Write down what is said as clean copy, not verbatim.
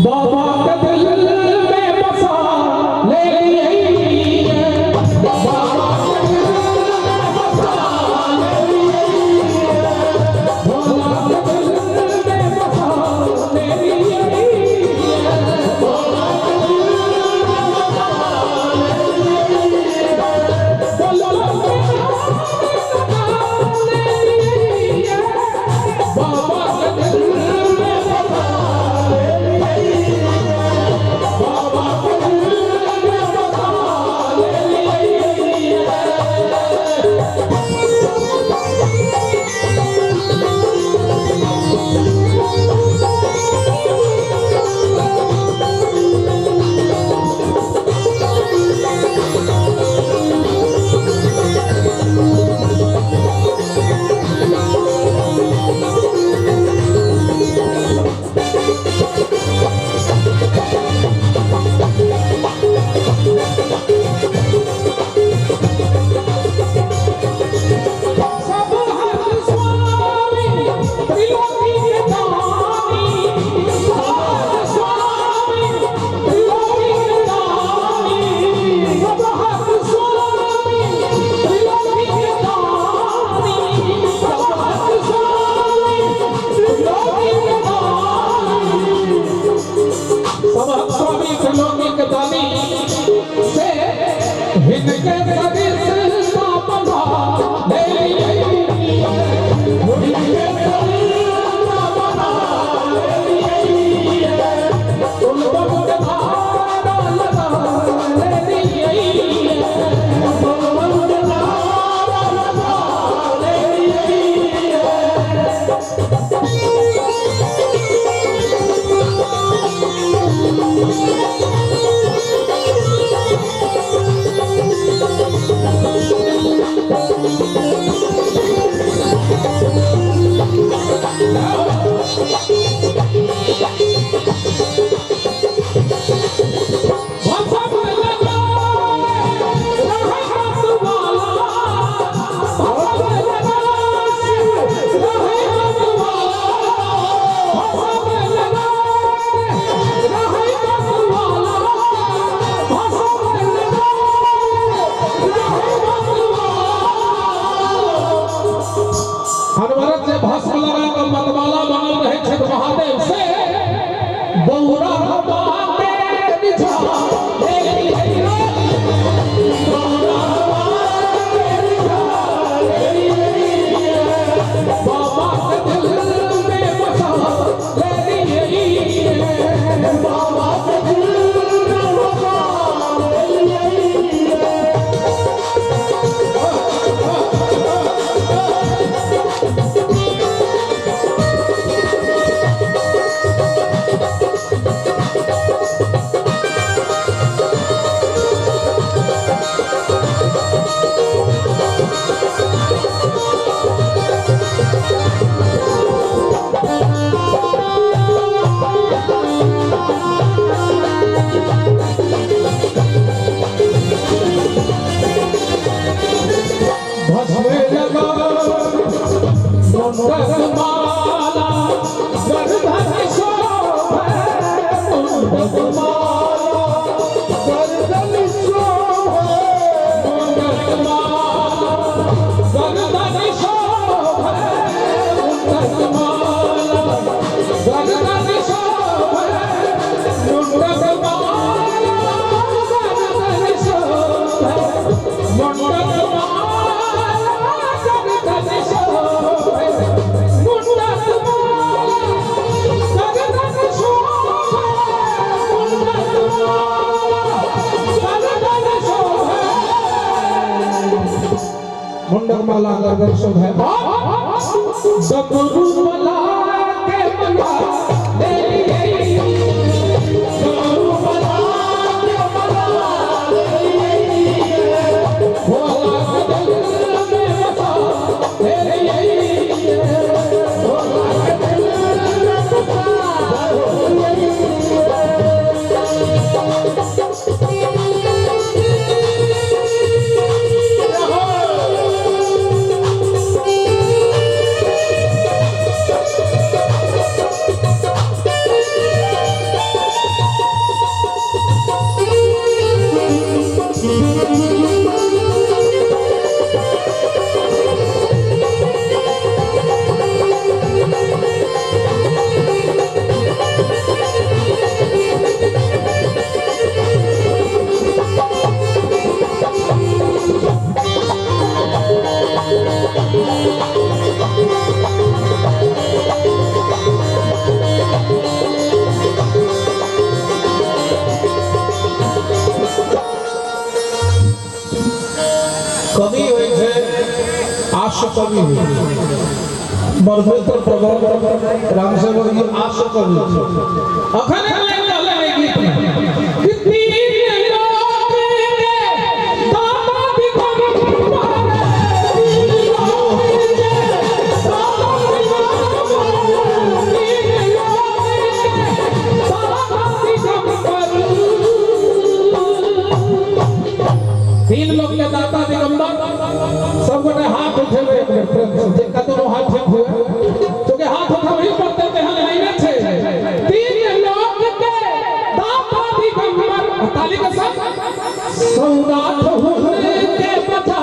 बाबा के दिल में बसा ले लिए बाबा के दिल में बसा ले लिए भोला के दिल में बसा ले लिए भोला के दिल में बसा ले लिए भोला के बाबा के दिल में बसा ले लिए बाबा के दिल में बसा ले लिए सब हर स्वामी त्रिलोकी के दानी सब हर स्वामी त्रिलोकी के दानी सब हर स्वामी त्रिलोकी के दानी सब हर स्वामी त्रिलोकी के दानी सब हर स्वामी त्रिलोकी के दानी से इनके सदिश का बंधा ले लिए इनके सदिश का बंधा ले लिए तुम बहुत धारा लगा ले लिए तुम बहुत धारा लगा ले लिए हनुमत से भस्म लगा कर मतवाला बनल रहे छठ महादेव से बौरा बाटे निझा ले लिए बौरा बाटे निझा ले लिए बाबा के दिल में बसा ले लिए बाबा के दिल में बसा ले लिए भस्मे लगा मुंडमाला गर्दन शोभे मुंडमाला गर्दन शोभे मुंडमाला गर्दन शोभे मुंडमाला गर्दन शोभे मुंडमाला गर्दन शोभे मुंडमाला मुंडक माला गर्दन शोभे डमरू माला के माला ले लिए डमरू माला के माला ले लिए भोला के दिल में बसा ले लिए भोला के दिल में बसा ले लिए आश्य कवि बरमेत्र प्रभु राम सेवक जी आश्य कवि अखने लाइन कहले है गीत में कि तीन लोक के दाता दिखम मारे तीन लोक के दाता दिखम मारे तीन लोक के दाता दिगंबर सब गोटे हाथ उठे हुए एक बेर प्रेम से जिनका दोनों हाथ ठीक हुए क्योंकि हाथ उठावही पड़ते थे हल नहीं ना छे तीन लोक के दाता दिगंबर ताली के साथ सौराठ हुए के बता